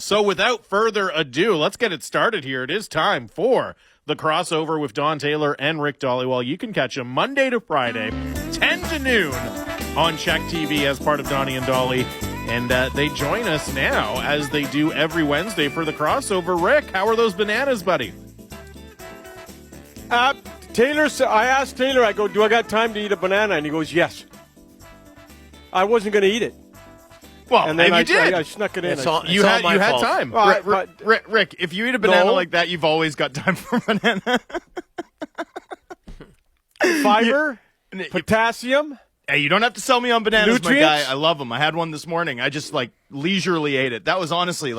So without further ado, let's get it started here. It is time for the crossover with Don Taylor and Rick Dhaliwal. You can catch them Monday to Friday, 10 to noon on Check TV as part of Donnie and Dhali. And they join us now, as they do every Wednesday, for the crossover. Rick, how are those bananas, buddy? I asked Taylor, I go, do I got time to eat a banana? And he goes, yes. I wasn't going to eat it. Well, and then you did. I snuck it in. You had time. Rick, if you eat a banana like that, you've always got time for a banana. Fiber, potassium. Hey, you don't have to sell me on bananas, nutrients? my guy. I love them. I had one this morning. I just, leisurely ate it. That was honestly,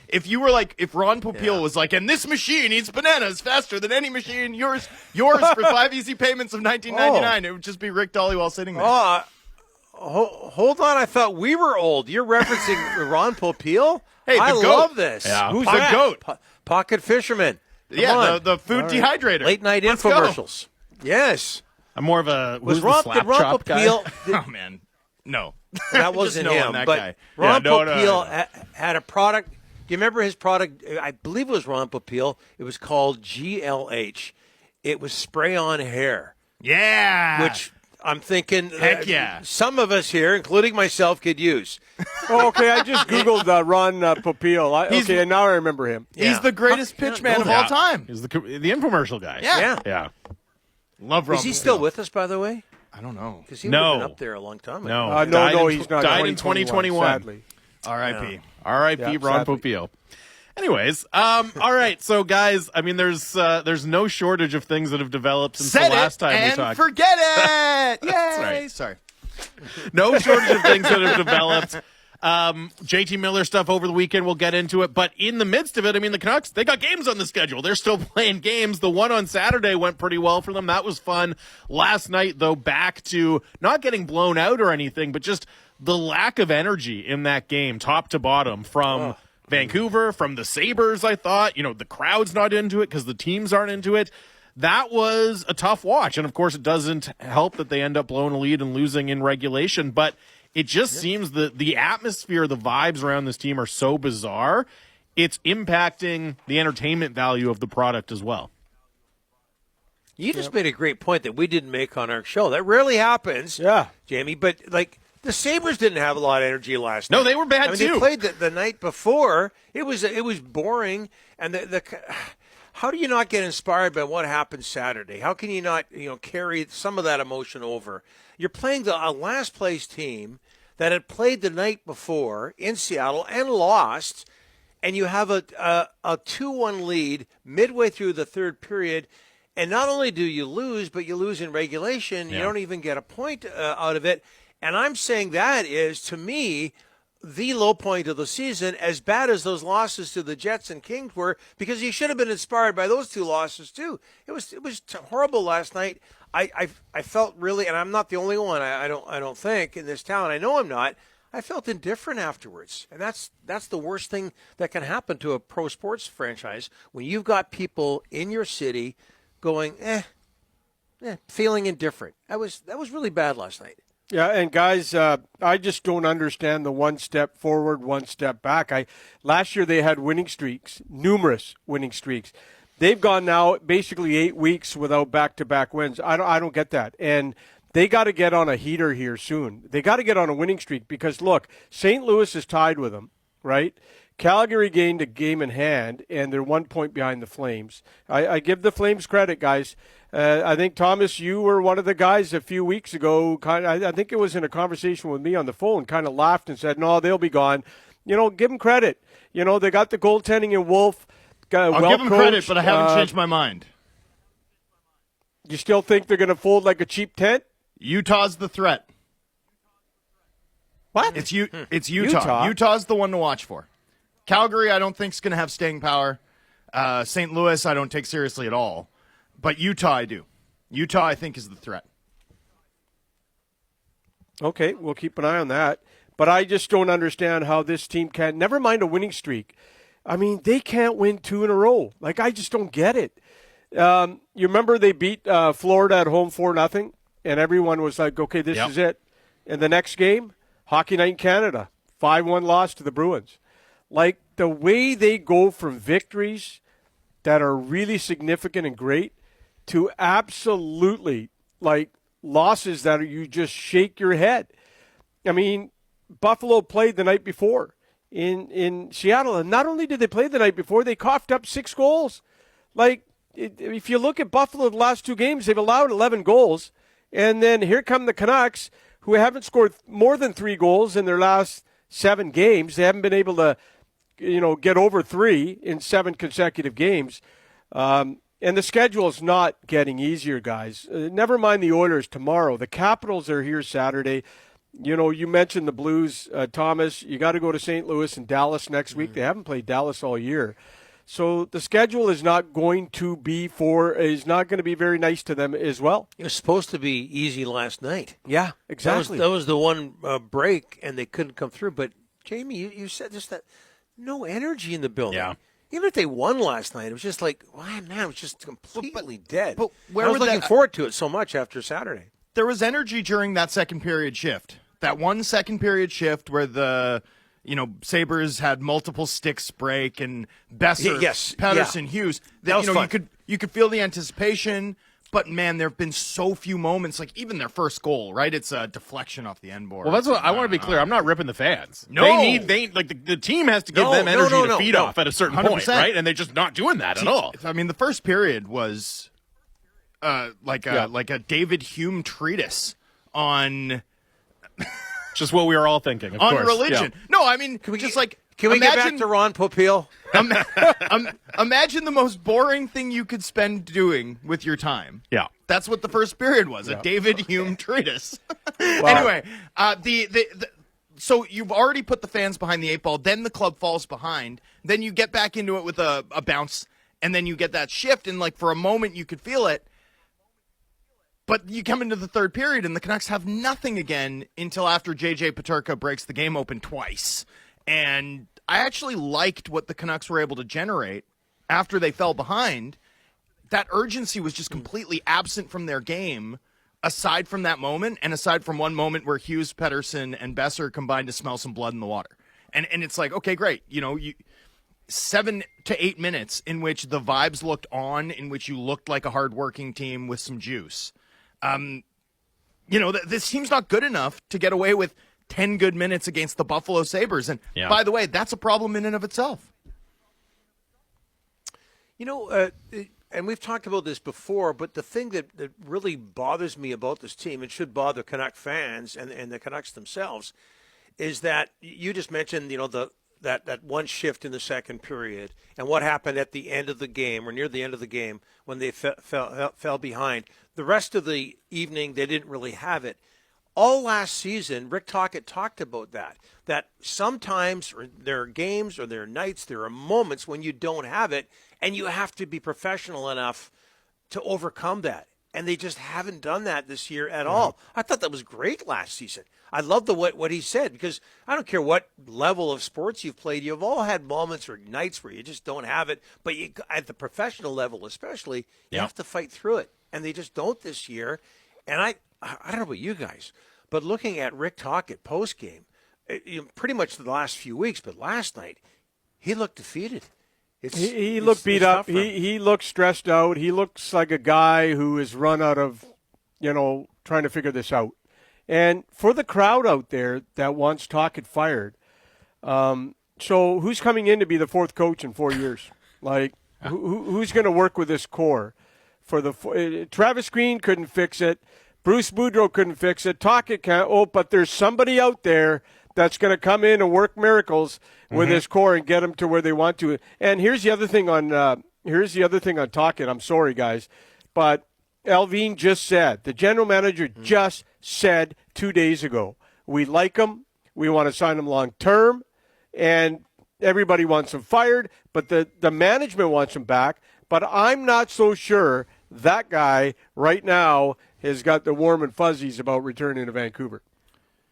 if Ron Popeil was like, and this machine eats bananas faster than any machine, yours for 5 easy payments of $19.99, it would just be Rick Dhaliwal sitting there. Hold on, I thought we were old. You're referencing Ron Popeil? Hey, I goat. love this. Yeah. Who's The that? goat. Pocket Fisherman. The food dehydrator. Late night Let's infomercials. Yes. I'm more of a Was Ron slap guy? Popeil? Oh, man. No. That wasn't him. That but guy. Ron No. Popeil had a product. Do you remember his product? I believe it was Ron Popeil. It was called GLH. It was spray-on hair. Yeah. Which I'm thinking Heck yeah. some of us here, including myself, could use. Okay, I just Googled Ron Popeil. Now I remember him. He's the greatest pitchman of all time. He's the infomercial guy. Yeah. Love Ron Is he Popeil. still with us, by the way? I don't know. Because he would have been up there a long time ago. No, he's not. Died in 2021. Sadly. R.I.P. R.I.P. Ron Popeil. Anyways, all right. So, guys, I mean, there's no shortage of things that have developed since the last time we talked. Forget it. Yay. That's right. Sorry. No shortage of things that have developed. JT Miller stuff over the weekend, we'll get into it. But in the midst of it, I mean, the Canucks, they got games on the schedule. They're still playing games. The one on Saturday went pretty well for them. That was fun. Last night, though, back to not getting blown out or anything, but just the lack of energy in that game, top to bottom, from Vancouver, from the Sabres, I thought. The crowd's not into it because the teams aren't into it. That was a tough watch. And, of course, it doesn't help that they end up blowing a lead and losing in regulation. But it just seems that the atmosphere, the vibes around this team are so bizarre, it's impacting the entertainment value of the product as well. You just made a great point that we didn't make on our show. That rarely happens, Jamie. But, the Sabres didn't have a lot of energy last night. No, they were bad, too. They played the night before. It was boring. And how do you not get inspired by what happened Saturday? How can you not carry some of that emotion over? You're playing a last-place team that had played the night before in Seattle and lost, and you have a 2-1 lead midway through the third period, and not only do you lose, but you lose in regulation. You don't even get a point out of it. And I'm saying that is, to me, the low point of the season, as bad as those losses to the Jets and Kings were, because you should have been inspired by those two losses too. It was horrible last night. I felt really, and I'm not the only one. I don't think in this town. I know I'm not. I felt indifferent afterwards, and that's the worst thing that can happen to a pro sports franchise when you've got people in your city going, feeling indifferent. That was really bad last night. Yeah, and guys, I just don't understand the one step forward, one step back. Last year they had winning streaks, numerous winning streaks. They've gone now basically 8 weeks without back-to-back wins. I don't get that. And they got to get on a heater here soon. They got to get on a winning streak because, look, St. Louis is tied with them, right? Calgary gained a game in hand, and they're 1 point behind the Flames. I give the Flames credit, guys. I think, Thomas, you were one of the guys a few weeks ago, I think it was in a conversation with me on the phone, kind of laughed and said, no, they'll be gone. Give them credit. They got the goaltending in Wolf. I'll give them credit, but I haven't changed my mind. You still think they're going to fold like a cheap tent? Utah's the threat. What? It's Utah. Utah's the one to watch for. Calgary, I don't think is going to have staying power. St. Louis, I don't take seriously at all. But Utah, I do. Utah, I think, is the threat. Okay, we'll keep an eye on that. But I just don't understand how this team can, never mind a winning streak. I mean, they can't win 2 in a row. I just don't get it. You remember they beat Florida at home 4-0, and everyone was like, okay, this is it. And the next game, Hockey Night in Canada, 5-1 loss to the Bruins. Like the way they go from victories that are really significant and great to absolutely like losses that you just shake your head. I mean, Buffalo played the night before in Seattle, and not only did they play the night before, they coughed up 6 goals. Like, if you look at Buffalo the last 2 games, they've allowed 11 goals, and then here come the Canucks, who haven't scored more than 3 goals in their last 7 games. They haven't been able to, get over 3 in 7 consecutive games. And the schedule is not getting easier, guys. Never mind the Oilers tomorrow. The Capitals are here Saturday. You mentioned the Blues, Thomas. You got to go to St. Louis and Dallas next week. They haven't played Dallas all year. So the schedule is not going to be very nice to them as well. It was supposed to be easy last night. Yeah, exactly. That was the one break, and they couldn't come through. But, Jamie, you said just that no energy in the building. Yeah. Even if they won last night, it was just like, wow, man, it was just completely dead. But I was looking forward to it so much after Saturday. There was energy during that second period shift. That 1 second period shift where the Sabres had multiple sticks break and Besser, Pettersson, Hughes. That was fun. You could feel the anticipation, but man, there have been so few moments. Like even their first goal, right? It's a deflection off the end board. Well, that's what I want to be clear. I'm not ripping the fans. No, the team has to give them energy to feed off at a certain 100%. point, right? And they're just not doing that at all. I mean, the first period was like a David Hume treatise on. Just what we were all thinking, of on course. religion. Yeah. No, I mean, Can we get back to Ron Popeil? Imagine the most boring thing you could spend doing with your time. Yeah. That's what the first period was, a David Hume treatise. Anyway, so you've already put the fans behind the 8 ball, then the club falls behind, then you get back into it with a bounce, and then you get that shift, and like for a moment you could feel it. But you come into the third period, and the Canucks have nothing again until after J.J. Peterka breaks the game open twice. And I actually liked what the Canucks were able to generate after they fell behind. That urgency was just completely absent from their game, aside from that moment, and aside from one moment where Hughes, Pettersson, and Besser combined to smell some blood in the water. And it's like, okay, great. 7 to 8 minutes in which the vibes looked on, in which you looked like a hardworking team with some juice. This team's not good enough to get away with 10 good minutes against the Buffalo Sabres. And by the way, that's a problem in and of itself. And we've talked about this before, but the thing that really bothers me about this team, and should bother Canuck fans and the Canucks themselves, is that you just mentioned, that one shift in the second period and what happened at the end of the game or near the end of the game when they fell behind. The rest of the evening, they didn't really have it. All last season, Rick Tocchet talked about that sometimes there are games or there are nights, there are moments when you don't have it, and you have to be professional enough to overcome that. And they just haven't done that this year at all. I thought that was great last season. I love what he said, because I don't care what level of sports you've played, you've all had moments or nights where you just don't have it. But at the professional level especially, you have to fight through it. And they just don't this year. And I don't know about you guys, but looking at Rick Tocchet postgame, pretty much the last few weeks, but last night, he looked defeated. He looked beat up. He looked stressed out. He looks like a guy who is run out of, trying to figure this out. And for the crowd out there that wants Tocchet fired, so who's coming in to be the fourth coach in 4 years? Like, who's going to work with this core? Travis Green couldn't fix it. Bruce Boudreau couldn't fix it. Tocchet can't. Oh, but there's somebody out there that's going to come in and work miracles with this core and get them to where they want to. And here's the other thing on Tocchet. I'm sorry, guys, but Alvin just said, the general manager just said 2 days ago, we like him, we want to sign him long term, and everybody wants him fired, but the management wants him back. But I'm not so sure that guy right now has got the warm and fuzzies about returning to Vancouver.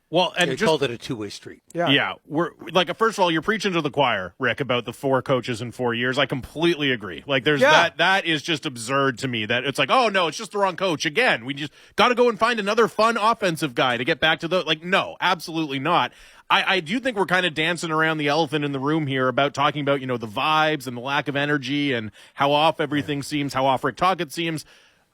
Well, and They just called it a two-way street. Yeah, we're like, first of all, you're preaching to the choir, Rick, about the 4 coaches in 4 years. I completely agree. Like, there's that is just absurd to me. That it's like, oh no, it's just the wrong coach again. We just got to go and find another fun offensive guy to get back to the no, absolutely not. I do think we're kind of dancing around the elephant in the room here about talking about the vibes and the lack of energy and how off everything seems, how off Rick Tocchet seems.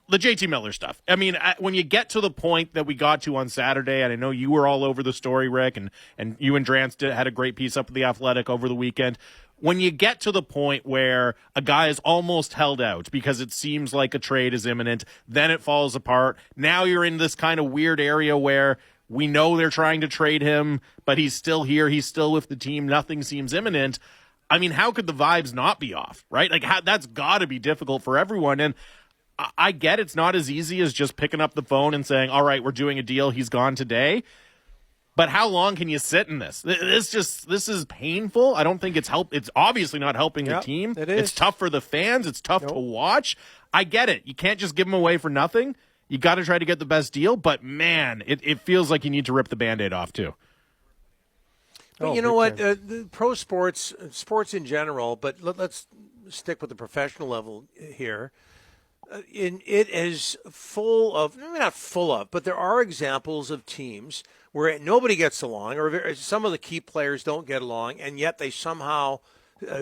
The JT Miller stuff. I mean, when you get to the point that we got to on Saturday, and I know you were all over the story, Rick, and you and Drance had a great piece up at The Athletic over the weekend. When you get to the point where a guy is almost held out because it seems like a trade is imminent, then it falls apart. Now you're in this kind of weird area where we know they're trying to trade him, but he's still here. He's still with the team. Nothing seems imminent. I mean, how could the vibes not be off, right? Like, that's got to be difficult for everyone. And I get it's not as easy as just picking up the phone and saying, all right, we're doing a deal. He's gone today. But how long can you sit in this? This is painful. I don't think it's It's obviously not helping the team. It is. It's tough for the fans. It's tough to watch. I get it. You can't just give them away for nothing. You got to try to get the best deal. But, man, it feels like you need to rip the Band-Aid off, too. But you know what? The pro sports in general, but let's stick with the professional level here. It is full of, maybe not full of, but there are examples of teams where nobody gets along, or some of the key players don't get along, and yet they somehow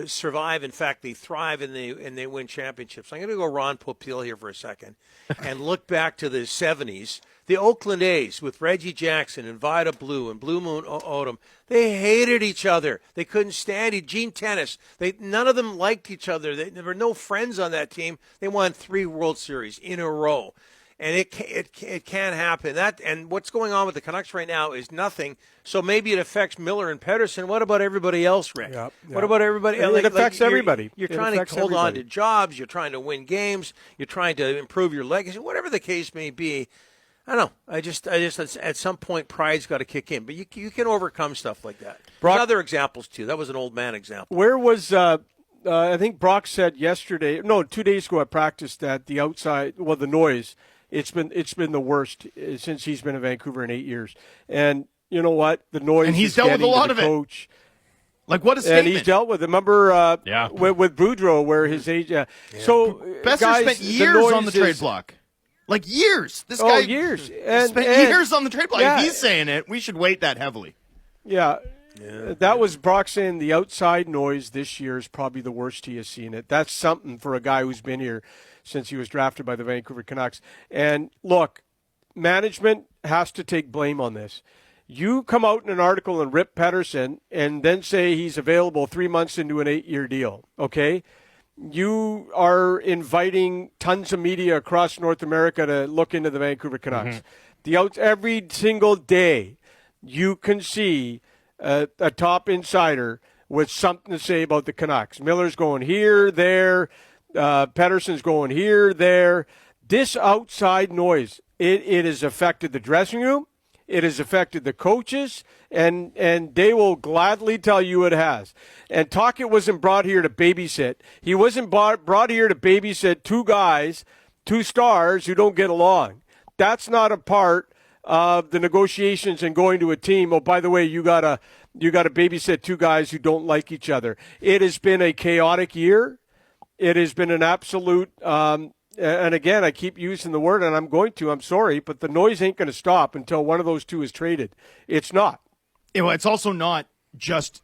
survive. In fact, they thrive and they win championships. I'm going to go Ron Popeil here for a second and look back to the 70s. The Oakland A's with Reggie Jackson and Vida Blue and Blue Moon Odom, they hated each other. They couldn't stand it. Gene Tennis, none of them liked each other. There were no friends on that team. They won 3 World Series in a row. And it can happen. And what's going on with the Canucks right now is nothing. So maybe it affects Miller and Pedersen. What about everybody else, Rick? Yep. What about everybody? It affects everybody. You're trying to hold on to jobs. You're trying to win games. You're trying to improve your legacy. Whatever the case may be. I don't know. I just at some point pride's got to kick in, but you can overcome stuff like that. There's other examples too. That was an old man example. Where was I think Brock said 2 days ago at practice that the outside, the noise, it's been the worst since he's been in Vancouver in 8 years. And you know what? The noise, and he's dealt with a lot of coach. Like, what a statement. And he's dealt with it. Remember with Boudreau where his age. So Besser guys, spent years on the trade block. Like years. This guy years. spent years on the trade block. If he's saying it, we should weight that heavily. Yeah. That was Brock saying the outside noise this year is probably the worst he has seen it. That's something for a guy who's been here since he was drafted by the Vancouver Canucks. And look, management has to take blame on this. You come out in an article and rip Pedersen and then say he's available 3 months into an 8-year deal, okay? You are inviting tons of media across North America to look into the Vancouver Canucks. Every single day, you can see a top insider with something to say about the Canucks. Miller's going here, there. Pedersen's going here, there. This outside noise, it has affected the dressing room. It has affected the coaches, and they will gladly tell you it has. And Tocchet wasn't brought here to babysit. He wasn't brought here to babysit 2 guys, 2 stars who don't get along. That's not a part of the negotiations and going to a team. Oh, by the way, you gotta babysit 2 guys who don't like each other. It has been a chaotic year. It has been an absolute. And again, I keep using the word, and I'm sorry, but the noise ain't going to stop until one of those 2 is traded. It's not. Well, it's also not just,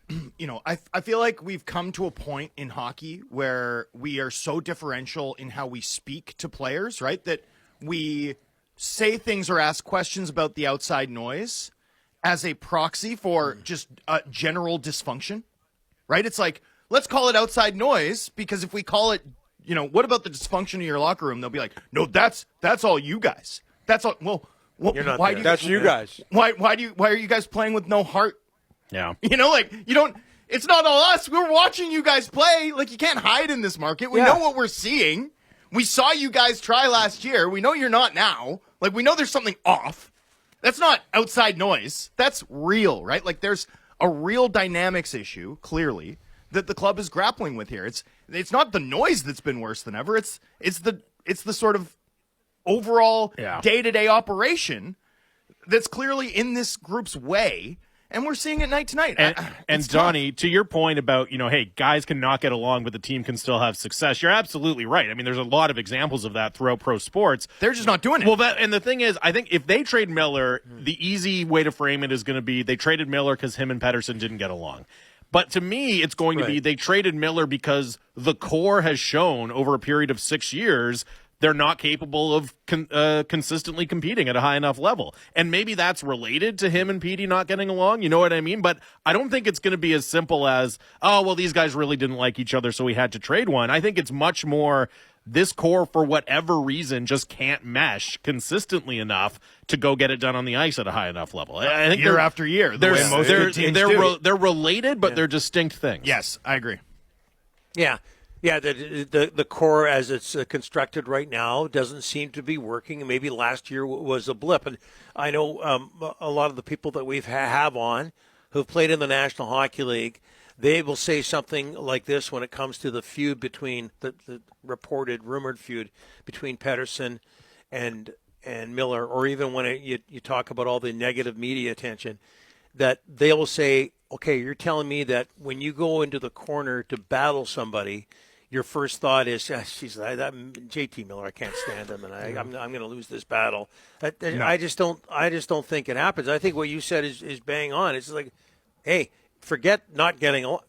I feel like we've come to a point in hockey where we are so differential in how we speak to players, right? That we say things or ask questions about the outside noise as a proxy for just general dysfunction, right? It's like, let's call it outside noise, because if we call it, what about the dysfunction in your locker room? They'll be like, no, that's all you guys. That's all. Well, you're not why there. That's you guys. Why are you guys playing with no heart? Yeah. You don't. It's not all us. We're watching you guys play. Like, you can't hide in this market. We know what we're seeing. We saw you guys try last year. We know you're not now. Like, we know there's something off. That's not outside noise. That's real, right? Like, there's a real dynamics issue, clearly, that the club is grappling with here. It's not the noise that's been worse than ever. It's the sort of overall day-to-day operation that's clearly in this group's way. And we're seeing it night to night. And Donnie, to your point about, hey, guys can not get along, but the team can still have success. You're absolutely right. I mean, there's a lot of examples of that throughout pro sports. They're just not doing it. Well, and the thing is, I think if they trade Miller, the easy way to frame it is going to be they traded Miller because him and Pettersson didn't get along. But to me, it's going to be they traded Miller because the core has shown over a period of 6 years they're not capable of consistently competing at a high enough level. And maybe that's related to him and Petey not getting along, you know what I mean? But I don't think it's going to be as simple as, oh, well, these guys really didn't like each other, so we had to trade one. I think it's much more this core, for whatever reason, just can't mesh consistently enough to go get it done on the ice at a high enough level. I think year after year, the way most good teams do. They're related, but they're distinct things. Yes, I agree. Yeah. Yeah, the core as it's constructed right now doesn't seem to be working. Maybe last year was a blip. And I know a lot of the people that we've have on who've played in the National Hockey League, they will say something like this when it comes to the feud between the reported, rumored feud between Pettersson and Miller, or even when you talk about all the negative media attention, that they will say, okay, you're telling me that when you go into the corner to battle somebody, your first thought is, that JT Miller, I can't stand him, and I'm going to lose this battle. No. I just don't think it happens. I think what you said is bang on. It's like, hey, forget not getting along.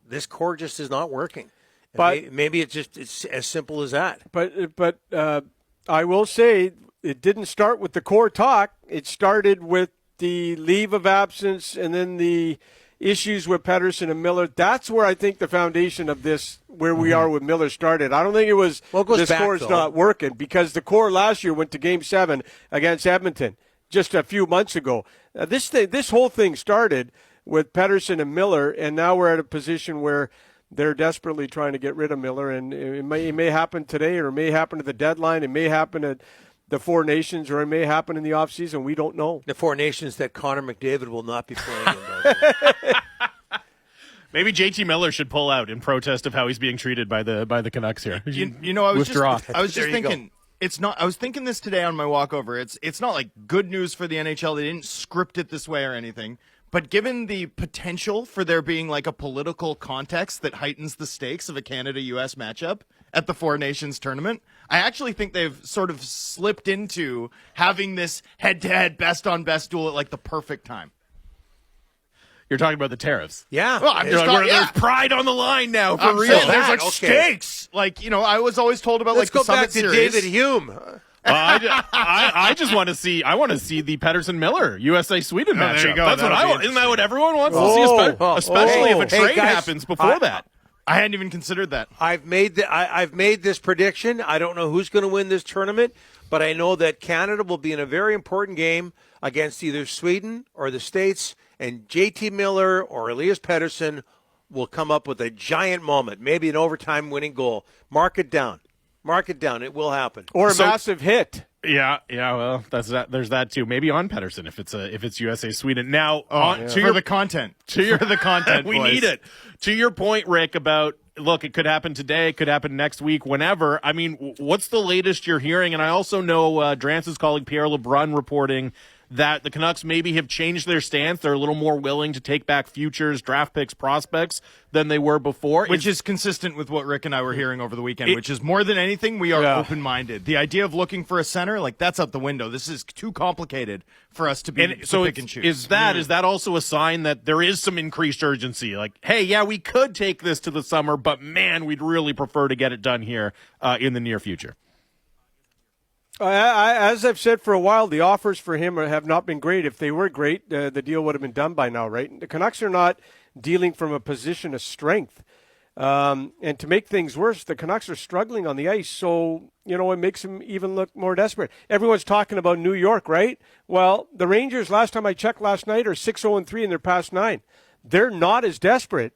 This core just is not working. But maybe it's as simple as that. But I will say it didn't start with the core talk. It started with the leave of absence and then the issues with Pettersson and Miller. That's where I think the foundation of this, where we are with Miller, started. I don't think it was this core's not working, because the core last year went to Game 7 against Edmonton just a few months ago. This whole thing started with Pettersson and Miller, and now we're at a position where they're desperately trying to get rid of Miller, and it may happen today, or it may happen at the deadline. It may happen at the Four Nations, or it may happen in the offseason. We don't know. The Four Nations that Connor McDavid will not be playing in. Maybe JT Miller should pull out in protest of how he's being treated by the Canucks here. I was just thinking. It's not. I was thinking this today on my walk over. It's not like good news for the NHL. They didn't script it this way or anything. But given the potential for there being like a political context that heightens the stakes of a Canada-U.S. matchup at the Four Nations tournament, I actually think they've sort of slipped into having this head-to-head best-on-best duel at like the perfect time. You're talking about the tariffs. Yeah. Well, there's pride on the line now for real. There's like stakes. Like, I was always told about Let's like the go back Summit to Series. David Hume. I just want to see. I want to see the Pettersson Miller USA Sweden matchup. There you go. That's what I want. Isn't that what everyone wants to see? Especially if a trade happens before that. I hadn't even considered that. I've made this prediction. I don't know who's going to win this tournament, but I know that Canada will be in a very important game against either Sweden or the States, and JT Miller or Elias Pettersson will come up with a giant moment, maybe an overtime winning goal. Mark it down. Mark it down. It will happen. Or a massive hit. Yeah. Well, that's that. There's that too. Maybe on Pettersson if it's USA Sweden. Now, the content. For the content, we boys. need it. To your point, Rick, about look, it could happen today, it could happen next week, whenever. I mean, what's the latest you're hearing? And I also know Drance's colleague Pierre LeBrun reporting that the Canucks maybe have changed their stance. They're a little more willing to take back futures, draft picks, prospects than they were before. Which is consistent with what Rick and I were hearing over the weekend, which is more than anything, we are open-minded. The idea of looking for a center, like, that's out the window. This is too complicated for us to be pick and choose. Is that also a sign that there is some increased urgency? Like, hey, yeah, we could take this to the summer, but, man, we'd really prefer to get it done here in the near future. As I've said for a while, the offers for him have not been great. If they were great, the deal would have been done by now, right? The Canucks are not dealing from a position of strength. And to make things worse, the Canucks are struggling on the ice, so, it makes them even look more desperate. Everyone's talking about New York, right? Well, the Rangers, last time I checked last night, are 6-0-3 in their past 9. They're not as desperate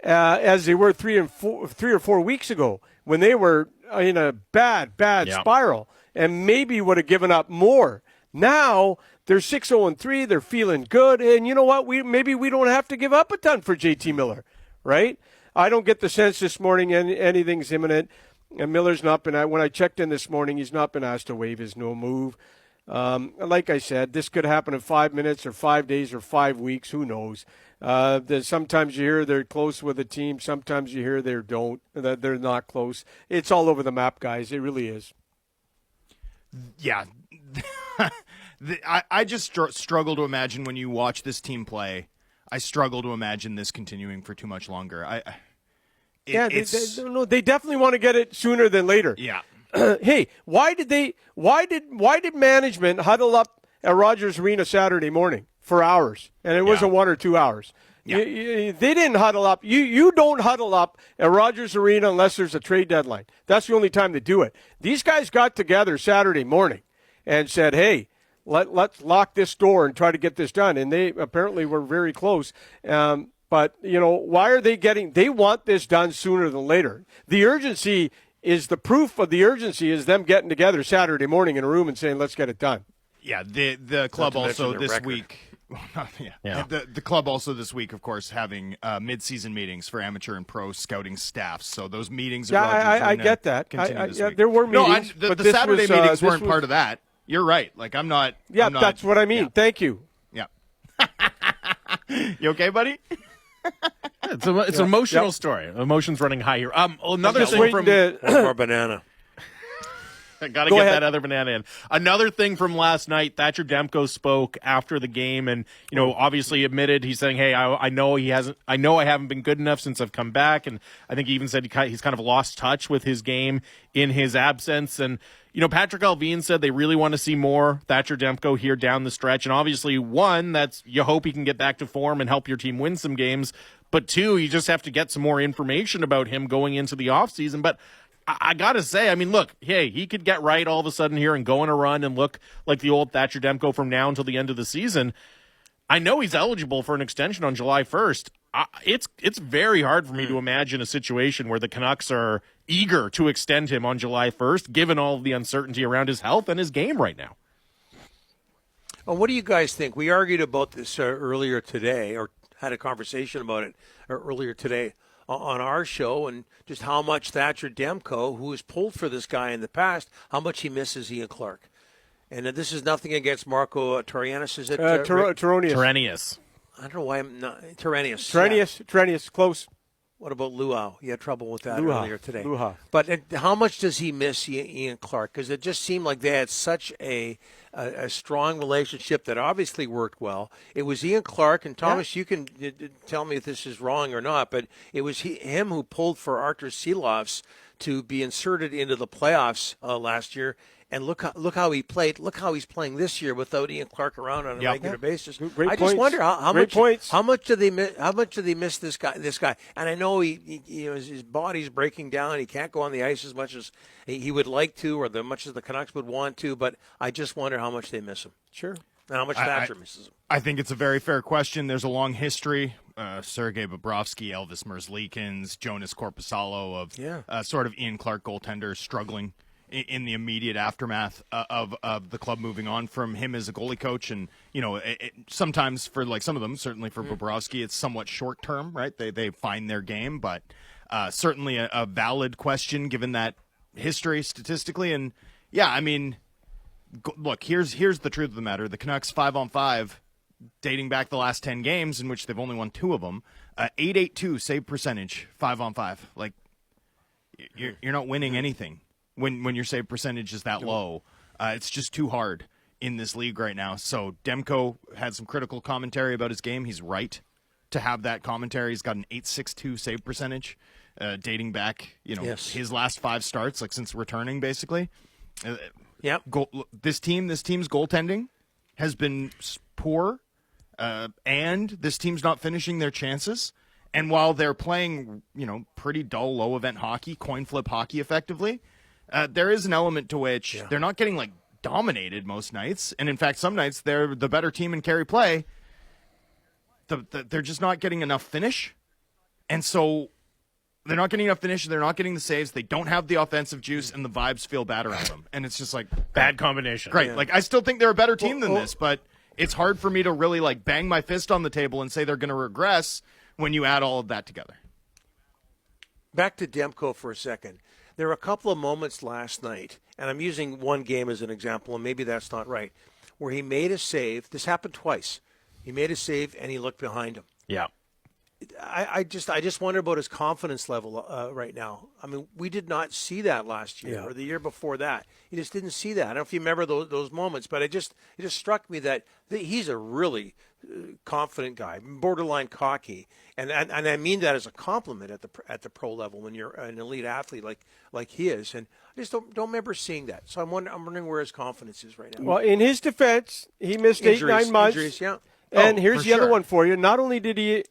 as they were 3 or 4 weeks ago when they were in a bad spiral. And maybe would have given up more. Now they're 6-0-3. They're feeling good, and you know what? Maybe we don't have to give up a ton for JT Miller, right? I don't get the sense this morning anything's imminent. And Miller's not been. When I checked in this morning, he's not been asked to waive his no move. Like I said, this could happen in 5 minutes or 5 days or 5 weeks. Who knows? Sometimes you hear they're close with a team. Sometimes you hear that they're not close. It's all over the map, guys. It really is. Yeah. I just struggle to imagine when you watch this team play. I struggle to imagine this continuing for too much longer. They definitely want to get it sooner than later. Yeah. Hey, why did management huddle up at Rogers Arena Saturday morning for hours? And it wasn't 1 or 2 hours. Yeah. They didn't huddle up. You don't huddle up at Rogers Arena unless there's a trade deadline. That's the only time they do it. These guys got together Saturday morning and said, hey, let's lock this door and try to get this done. And they apparently were very close. But, why are they want this done sooner than later. The urgency is the proof of the urgency is them getting together Saturday morning in a room and saying, let's get it done. Yeah, the club also this week. The club also this week, of course, having mid-season meetings for amateur and pro scouting staffs. So those meetings. I get that. There were meetings, the but Saturday meetings weren't part of that. You're right. Like I'm not. Yeah, that's what I mean. Yeah. Thank you. Yeah. You okay, buddy? It's an emotional story. Emotions running high here. Another thing from One more banana. I got to get that other banana in. Another thing from last night, Thatcher Demko spoke after the game and, obviously admitted he's saying, hey, I know I haven't been good enough since I've come back. And I think he even said he's kind of lost touch with his game in his absence. And, Patrick Alvin said they really want to see more Thatcher Demko here down the stretch. And obviously, one, that's you hope he can get back to form and help your team win some games. But two, you just have to get some more information about him going into the offseason. But I got to say, look, hey, he could get right all of a sudden here and go on a run and look like the old Thatcher Demko from now until the end of the season. I know he's eligible for an extension on July 1st. It's very hard for me to imagine a situation where the Canucks are eager to extend him on July 1st, given all of the uncertainty around his health and his game right now. Well, what do you guys think? We argued about this earlier today, or had a conversation about it earlier today on our show, and just how much Thatcher Demko, who has pulled for this guy in the past, how much he misses Ian Clark. And this is nothing against Marco Torrenius, is it? Torrenius. I don't know why I'm not. Torrenius. Torrenius, close. What about Luau? You had trouble with that earlier today. Luau. But how much does he miss Ian Clark? Because it just seemed like they had such a strong relationship that obviously worked well. It was Ian Clark, and Thomas, you can tell me if this is wrong or not, but it was him who pulled for Artur Silovs to be inserted into the playoffs last year. And look how he played. Look how he's playing this year without Ian Clark around on a regular basis. Great I points. just wonder how much do they miss this guy? And I know his body's breaking down. He can't go on the ice as much as he would like to, or much as the Canucks would want to. But I just wonder how much they miss him. Sure. And how much Thatcher misses him. I think it's a very fair question. There's a long history. Sergei Bobrovsky, Elvis Merzlikins, Jonas Korpisalo of sort of Ian Clark goaltenders struggling in the immediate aftermath of the club moving on from him as a goalie coach. And, sometimes for some of them, certainly for Bobrovsky, it's somewhat short term, right? They find their game, but certainly a valid question given that history statistically. And look, here's the truth of the matter. The Canucks 5-on-5, dating back the last 10 games in which they've only won 2 of them, 8.82 save percentage, 5-on-5. Like you're not winning anything when your save percentage is that low. It's just too hard in this league right now. So Demko had some critical commentary about his game. He's right to have that commentary. He's got an 8.62 save percentage, dating back, his last 5 starts, since returning basically. This team's goaltending has been poor, and this team's not finishing their chances. And while they're playing, pretty dull, low-event hockey, coin flip hockey effectively, there is an element to which they're not getting dominated most nights, and in fact, some nights they're the better team in carry play. They're just not getting enough finish, and so they're not getting enough finish. They're not getting the saves. They don't have the offensive juice, and the vibes feel bad around them. And it's just bad combination. Great. Yeah. I still think they're a better team than this, but it's hard for me to really bang my fist on the table and say they're going to regress when you add all of that together. back to Demko for a second. There were a couple of moments last night, and I'm using one game as an example, and maybe that's not right, where he made a save. This happened twice. He made a save, and he looked behind him. Yeah. I just wonder about his confidence level right now. I mean, we did not see that last year or the year before that. You just didn't see that. I don't know if you remember those moments, but it just struck me that he's a really confident guy, borderline cocky, and I mean that as a compliment at the pro level when you're an elite athlete like he is. And I just don't remember seeing that. So I'm wondering where his confidence is right now. Well, in his defense, he missed Injuries, 8-9 months. Injuries, yeah. And here's the other sure. one for you. Not only did he,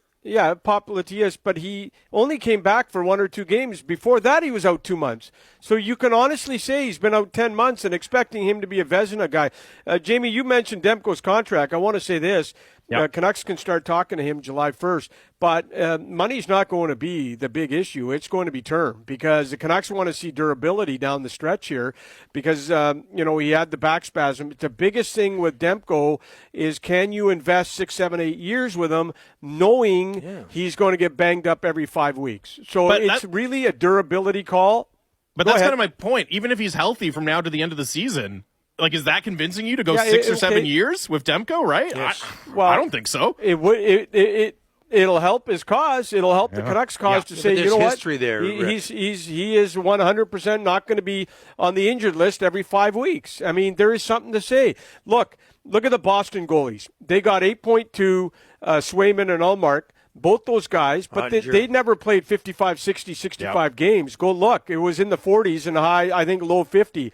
pop Latias, but he only came back for 1 or 2 games. Before that, he was out 2 months. So you can honestly say he's been out 10 months and expecting him to be a Vezina guy. Jamie, you mentioned Demko's contract. I want to say this. Yep. Canucks can start talking to him July 1st, but money's not going to be the big issue. It's going to be term because the Canucks want to see durability down the stretch here because, he had the back spasm. The biggest thing with Demko is can you invest 6, 7, 8 years with him knowing he's going to get banged up every 5 weeks. So it's really a durability call. But that's kind of my point. Even if he's healthy from now to the end of the season, like, is that convincing you to go 6 or 7 years with Demko, right? Yes. I don't think so. It'll help his cause. It'll help the Canucks' cause to say, there's you know what? history there, Rick. He is 100% not going to be on the injured list every 5 weeks. I mean, there is something to say. Look at the Boston goalies. They got 8.2, Swayman and Ullmark. Both those guys, but they never played 55, 60, 65 games. Go look. It was in the 40s and high, I think, low 50.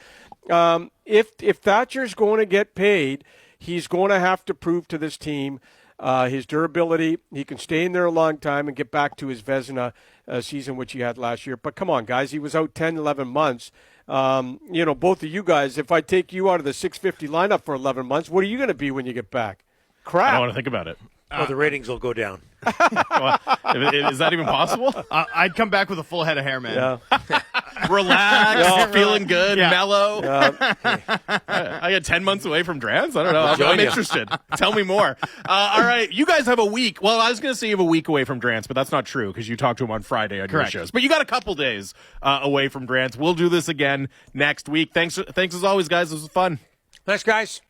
If Thatcher's going to get paid, he's going to have to prove to this team his durability. He can stay in there a long time and get back to his Vezina season, which he had last year. But come on, guys, he was out 10, 11 months. Both of you guys, if I take you out of the 650 lineup for 11 months, what are you going to be when you get back? Crap. I don't want to think about it. The ratings will go down. Is that even possible? I'd come back with a full head of hair, man. Yeah. Relaxed, feeling good, mellow. Yeah. I get 10 months away from Drance? I don't know. I'm interested. Tell me more. All right. You guys have a week. Well, I was going to say you have a week away from Drance, but that's not true because you talked to him on Friday on your shows. But you got a couple days away from Drance. We'll do this again next week. Thanks as always, guys. This was fun. Thanks, guys.